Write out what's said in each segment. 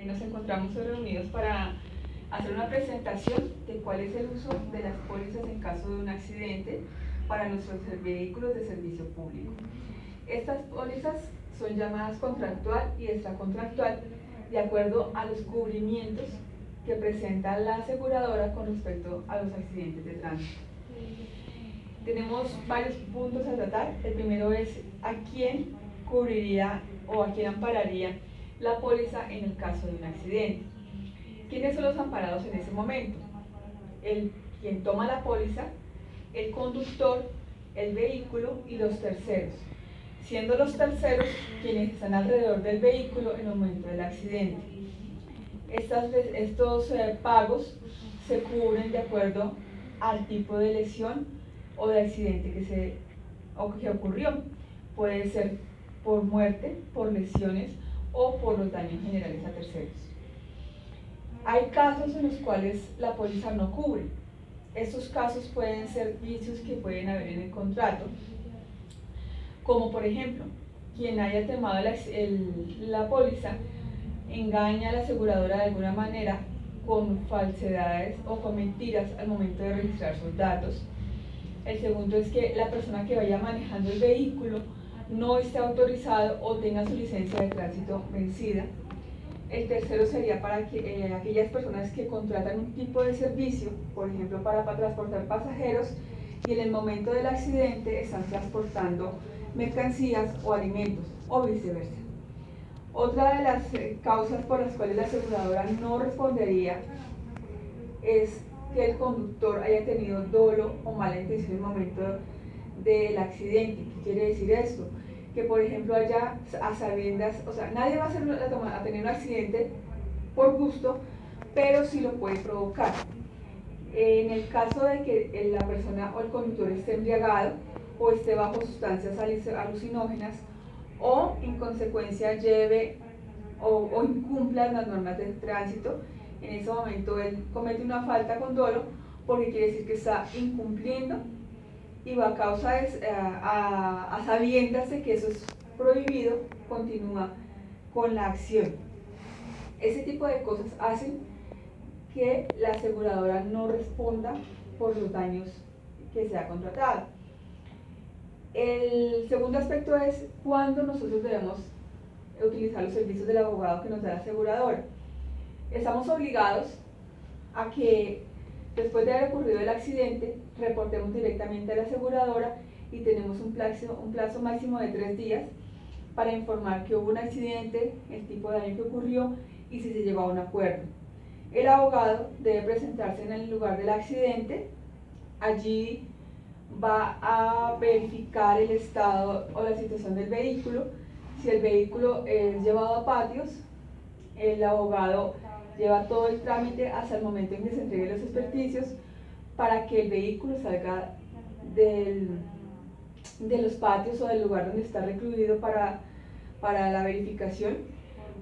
Nos encontramos hoy reunidos para hacer una presentación de cuál es el uso de las pólizas en caso de un accidente para nuestros vehículos de servicio público. Estas pólizas son llamadas contractual y extracontractual de acuerdo a los cubrimientos que presenta la aseguradora con respecto a los accidentes de tránsito. Tenemos varios puntos a tratar. El primero es a quién cubriría o a quién ampararía la póliza en el caso de un accidente. ¿Quiénes son los amparados en ese momento? Quien toma la póliza, el conductor, el vehículo y los terceros, siendo los terceros quienes están alrededor del vehículo en el momento del accidente. Estos pagos se cubren de acuerdo al tipo de lesión o de accidente que ocurrió. Puede ser por muerte, por lesiones o por los daños generales a terceros. Hay casos en los cuales la póliza no cubre. Estos casos pueden ser vicios que pueden haber en el contrato, como por ejemplo, quien haya tomado la póliza engaña a la aseguradora de alguna manera con falsedades o con mentiras al momento de registrar sus datos. El segundo es que la persona que vaya manejando el vehículo no esté autorizado o tenga su licencia de tránsito vencida. El tercero sería para aquellas personas que contratan un tipo de servicio, por ejemplo para transportar pasajeros, y en el momento del accidente están transportando mercancías o alimentos, o viceversa. Otra de las causas por las cuales la aseguradora no respondería es que el conductor haya tenido dolo o mala intención en el momento del accidente. ¿Qué quiere decir esto? Que por ejemplo haya a sabiendas, o sea, nadie va a tener un accidente por gusto, pero sí lo puede provocar. En el caso de que la persona o el conductor esté embriagado o esté bajo sustancias alucinógenas o en consecuencia lleve o incumpla las normas de tránsito, en ese momento él comete una falta con dolo porque quiere decir que está incumpliendo y va a sabiendas de que eso es prohibido, continúa con la acción. Ese tipo de cosas hacen que la aseguradora no responda por los daños que se ha contratado. El segundo aspecto es cuándo nosotros debemos utilizar los servicios del abogado que nos da la aseguradora. Estamos obligados a que después de haber ocurrido el accidente reportemos directamente a la aseguradora y tenemos un plazo máximo de 3 días para informar que hubo un accidente, el tipo de daño que ocurrió y si se llegó a un acuerdo. El abogado debe presentarse en el lugar del accidente. Allí va a verificar el estado o la situación del vehículo. Si el vehículo es llevado a patios, el abogado lleva todo el trámite hasta el momento en que se entreguen los experticios para que el vehículo salga de los patios o del lugar donde está recluido para la verificación.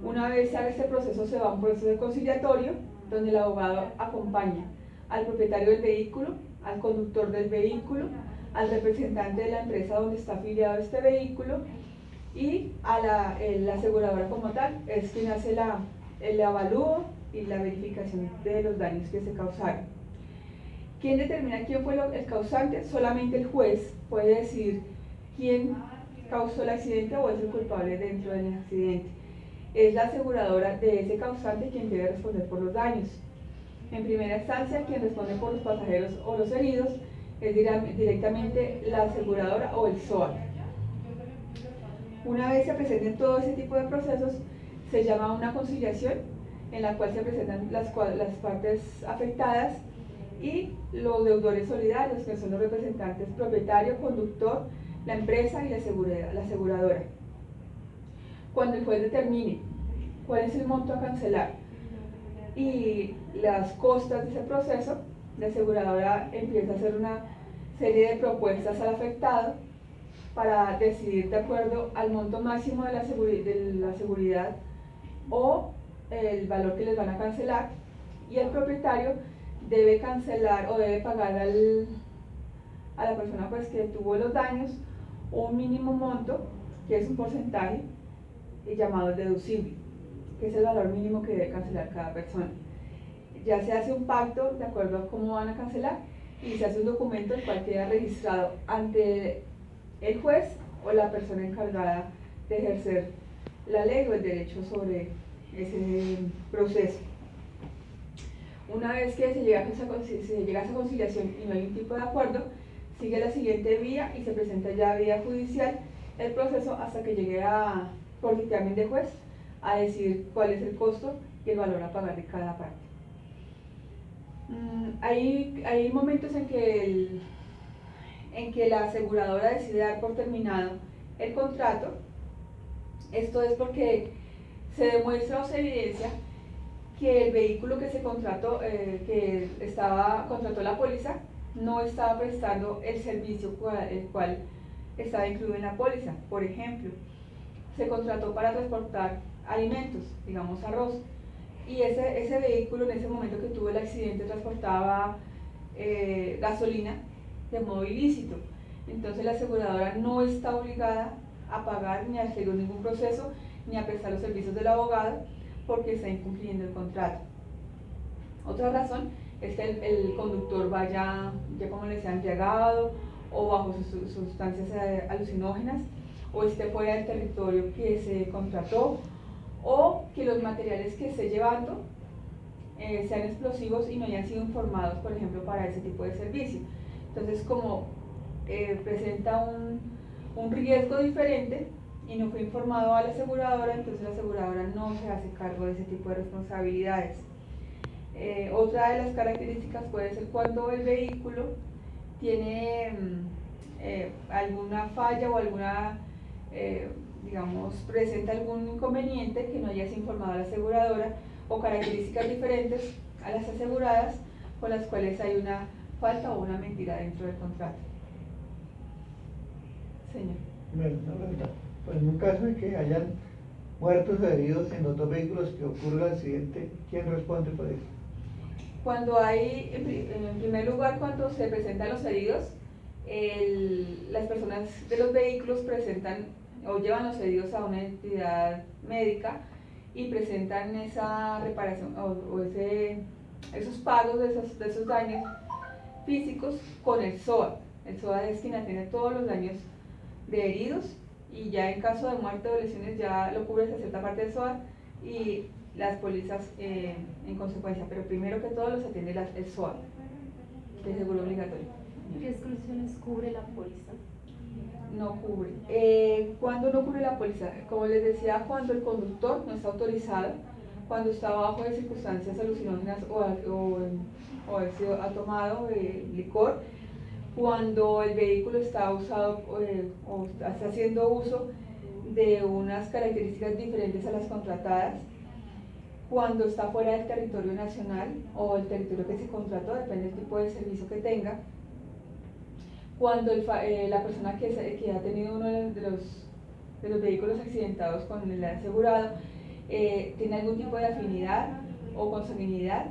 Una vez se haga este proceso, se va a un proceso conciliatorio donde el abogado acompaña al propietario del vehículo, al conductor del vehículo, al representante de la empresa donde está afiliado este vehículo y a la aseguradora como tal, es quien hace el avalúo y la verificación de los daños que se causaron. ¿Quién determina quién fue el causante? Solamente el juez puede decidir quién causó el accidente o es el culpable dentro del accidente. Es la aseguradora de ese causante quien debe responder por los daños. En primera instancia, quien responde por los pasajeros o los heridos es directamente la aseguradora o el SOAT. Una vez se presenten todo ese tipo de procesos, se llama una conciliación en la cual se presentan las partes afectadas y los deudores solidarios, que son los representantes propietario, conductor, la empresa y la aseguradora. Cuando el juez determine cuál es el monto a cancelar y las costas de ese proceso, la aseguradora empieza a hacer una serie de propuestas al afectado para decidir de acuerdo al monto máximo de la seguridad o el valor que les van a cancelar, y el propietario debe cancelar o debe pagar a la persona pues que tuvo los daños un mínimo monto que es un porcentaje llamado deducible. que es el valor mínimo que debe cancelar cada persona. Ya se hace un pacto de acuerdo a cómo van a cancelar y se hace un documento el cual queda registrado ante el juez o la persona encargada de ejercer la ley o el derecho sobre ese proceso. Una vez que se llega a esa conciliación y no hay un tipo de acuerdo, sigue la siguiente vía y se presenta ya a vía judicial el proceso hasta que llegue por dictamen de juez a decidir cuál es el costo y el valor a pagar de cada parte. Hay momentos en que la aseguradora decide dar por terminado el contrato. Esto es porque se demuestra o se evidencia que el vehículo que se contrató, contrató la póliza, no estaba prestando el servicio el cual estaba incluido en la póliza. Por ejemplo, se contrató para transportar alimentos, digamos arroz, y ese vehículo en ese momento que tuvo el accidente transportaba gasolina de modo ilícito. Entonces la aseguradora no está obligada a pagar ni a hacer ningún proceso ni a prestar los servicios del abogado porque está incumpliendo el contrato. Otra razón es que el conductor vaya, ya como les decía, embriagado o bajo sustancias alucinógenas, o esté fuera del territorio que se contrató, o que los materiales que esté llevando sean explosivos y no hayan sido informados, por ejemplo, para ese tipo de servicio. Entonces, como presenta un riesgo diferente y no fue informado a la aseguradora, entonces la aseguradora no se hace cargo de ese tipo de responsabilidades. Otra de las características puede ser cuando el vehículo tiene alguna falla o digamos, presenta algún inconveniente que no hayas informado a la aseguradora, o características diferentes a las aseguradas con las cuales hay una falta o una mentira dentro del contrato. Señor. Bueno, una pregunta. Pues en un caso de que hayan muertos o heridos en los dos vehículos que ocurre el accidente, ¿quién responde por eso? Cuando hay, en primer lugar, cuando se presentan los heridos, las personas de los vehículos presentan o llevan los heridos a una entidad médica y presentan esa reparación esos pagos de esos daños físicos con el SOA. El SOA es quien atiende todos los daños de heridos, y ya en caso de muerte o lesiones ya lo cubre hasta cierta parte del SOA y las pólizas en consecuencia, pero primero que todo los atiende el SOA, el seguro obligatorio. ¿Qué exclusiones cubre la póliza? No cubre. ¿Cuándo no cubre la póliza? Como les decía, cuando el conductor no está autorizado, cuando está bajo de circunstancias alucinógenas o ha tomado licor, cuando el vehículo está usado o está haciendo uso de unas características diferentes a las contratadas, cuando está fuera del territorio nacional o el territorio que se contrató, depende del tipo de servicio que tenga, cuando la persona que ha tenido uno de los vehículos accidentados con el asegurado tiene algún tipo de afinidad o consanguinidad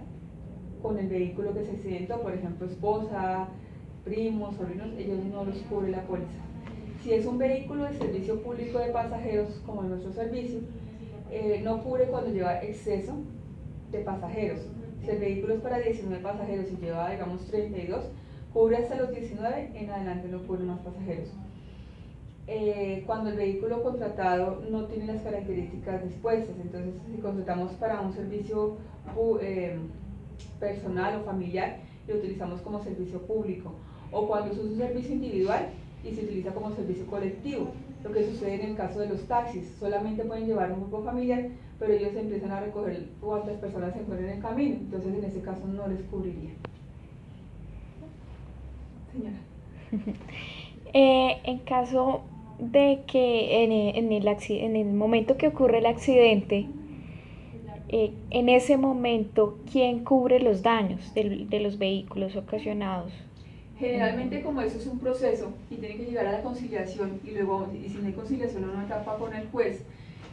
con el vehículo que se accidentó, por ejemplo, esposa, primos, sobrinos, ellos no los cubre la póliza. Si es un vehículo de servicio público de pasajeros, como nuestro servicio, no cubre cuando lleva exceso de pasajeros. Si el vehículo es para 19 pasajeros y lleva, digamos, 32, cubre hasta los 19, en adelante no cubre más pasajeros. Cuando el vehículo contratado no tiene las características dispuestas, entonces si contratamos para un servicio personal o familiar, lo utilizamos como servicio público, o cuando es un servicio individual y se utiliza como servicio colectivo. Lo que sucede en el caso de los taxis, solamente pueden llevar un grupo familiar, pero ellos empiezan a recoger cuántas personas se encuentran en el camino, entonces en ese caso no les cubriría. Señora. En caso de que en el momento que ocurre el accidente, en ese momento, ¿quién cubre los daños de los vehículos ocasionados? Generalmente, como eso es un proceso y tiene que llegar a la conciliación, y luego, y si no hay conciliación, una etapa con el juez,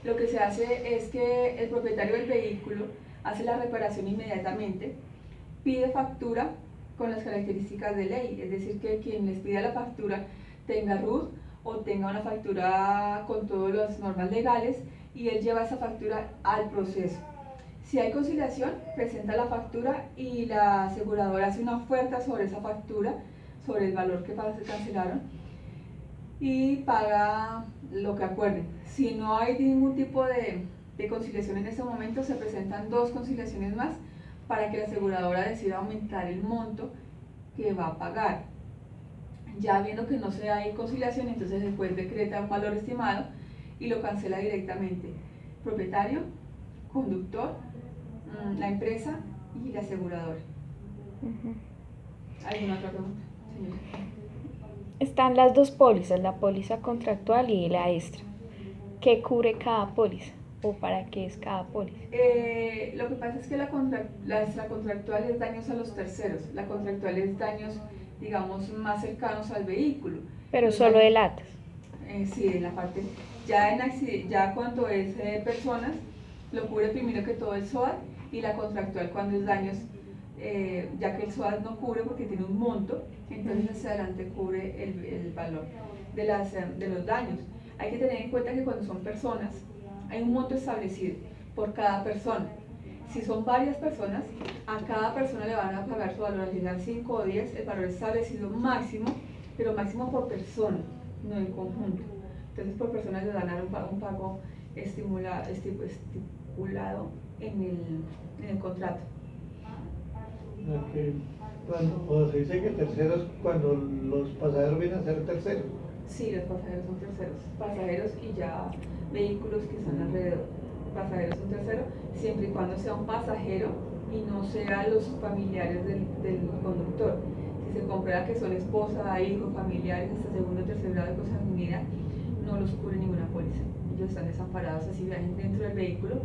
lo que se hace es que el propietario del vehículo hace la reparación inmediatamente, pide factura con las características de ley, es decir, que quien les pida la factura tenga RUT o tenga una factura con todas las normas legales y él lleva esa factura al proceso. Si hay conciliación, presenta la factura y la aseguradora hace una oferta sobre esa factura, sobre el valor que cancelaron, y paga lo que acuerden. Si no hay ningún tipo de conciliación en ese momento, se presentan 2 conciliaciones más para que la aseguradora decida aumentar el monto que va a pagar. Ya viendo que no se hay conciliación, entonces después decreta un valor estimado y lo cancela directamente propietario, conductor, la empresa y la aseguradora. ¿Alguna otra pregunta, señora? Están las 2 pólizas, la póliza contractual y la extra. ¿Qué cubre cada póliza o para qué es cada póliza? Lo que pasa es que la extracontractual es daños a los terceros, la contractual es daños, digamos, más cercanos al vehículo. Pero Los solo de daños- latas. Sí, en la parte, ya cuando es personas, lo cubre primero que todo el SOAT, y la contractual cuando es daños, ya que el SOAT no cubre porque tiene un monto, entonces hacia adelante cubre el valor de los daños. Hay que tener en cuenta que cuando son personas, hay un monto establecido por cada persona. Si son varias personas, a cada persona le van a pagar su valor, al llegar 5 o 10, el valor establecido máximo, pero máximo por persona, no en conjunto. Entonces por persona les van a dar un pago estipulado en el contrato. Porque cuando se dice que terceros, cuando los pasajeros vienen a ser terceros. Sí, los pasajeros son terceros. Pasajeros y ya vehículos que están alrededor. Pasajeros son terceros, siempre y cuando sea un pasajero y no sean los familiares del conductor. Si se comprueba que son esposa, hijos, familiares, hasta segundo o tercer grado de consanguinidad, no los cubre ninguna póliza. Ellos están desamparados así viajen dentro del vehículo,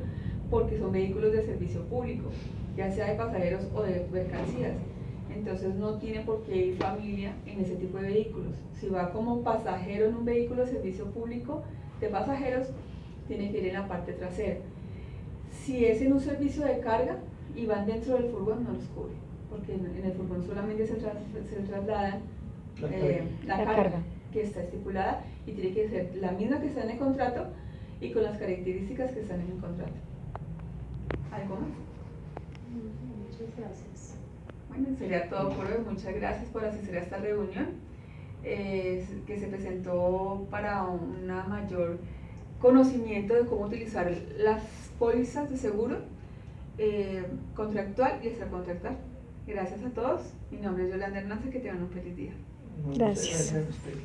porque son vehículos de servicio público, ya sea de pasajeros o de mercancías. Entonces no tiene por qué ir familia en ese tipo de vehículos. Si va como pasajero en un vehículo de servicio público de pasajeros, tiene que ir en la parte trasera. Si es en un servicio de carga y van dentro del furgón, no los cubre, porque en el furgón solamente se traslada la carga que está estipulada, y tiene que ser la misma que está en el contrato y con las características que están en el contrato. ¿Algo más? Muchas gracias. Bueno, sería todo por hoy. Muchas gracias por asistir a esta reunión que se presentó para un mayor conocimiento de cómo utilizar las pólizas de seguro contractual y extracontractual. Gracias a todos. Mi nombre es Yolanda Hernández. Que tengan un feliz día. Muchas Gracias. gracias a usted.